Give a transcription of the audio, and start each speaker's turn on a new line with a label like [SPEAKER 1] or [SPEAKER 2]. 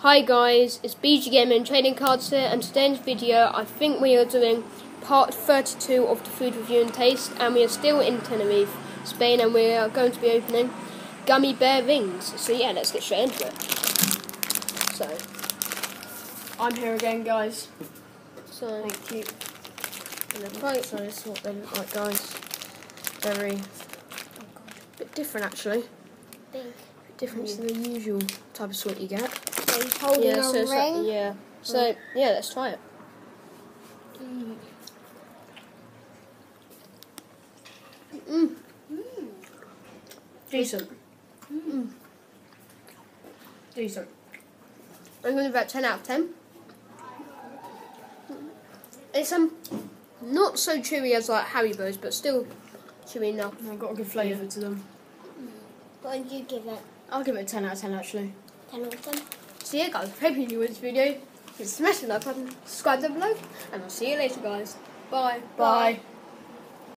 [SPEAKER 1] Hi guys, it's BG Gaming Trading Cards here, and today's video I think we are doing part 32 of the food review and taste, and we are still in Tenerife, Spain, and we are going to be opening gummy bear rings. So yeah, let's get straight into it. So
[SPEAKER 2] I'm here again, guys.
[SPEAKER 1] So
[SPEAKER 2] Thank you.
[SPEAKER 1] so
[SPEAKER 2] this is what they look like, guys. Very bit different, actually.
[SPEAKER 1] big.
[SPEAKER 2] Different to the usual type of sweet you get.
[SPEAKER 1] So he's holding a ring. So yeah, let's try it.
[SPEAKER 2] Decent. Decent.
[SPEAKER 1] I'm going to give that 10 out of 10. It's not so chewy as like Haribo's, but still chewy enough.
[SPEAKER 2] They've got a good flavour to them.
[SPEAKER 3] What would you give it?
[SPEAKER 2] I'll give it a 10 out of 10, actually.
[SPEAKER 3] 10 out of 10?
[SPEAKER 1] So yeah guys, hope you enjoyed this video. Please smash the like button, subscribe down below, and I'll see you later guys. Bye.
[SPEAKER 2] Bye.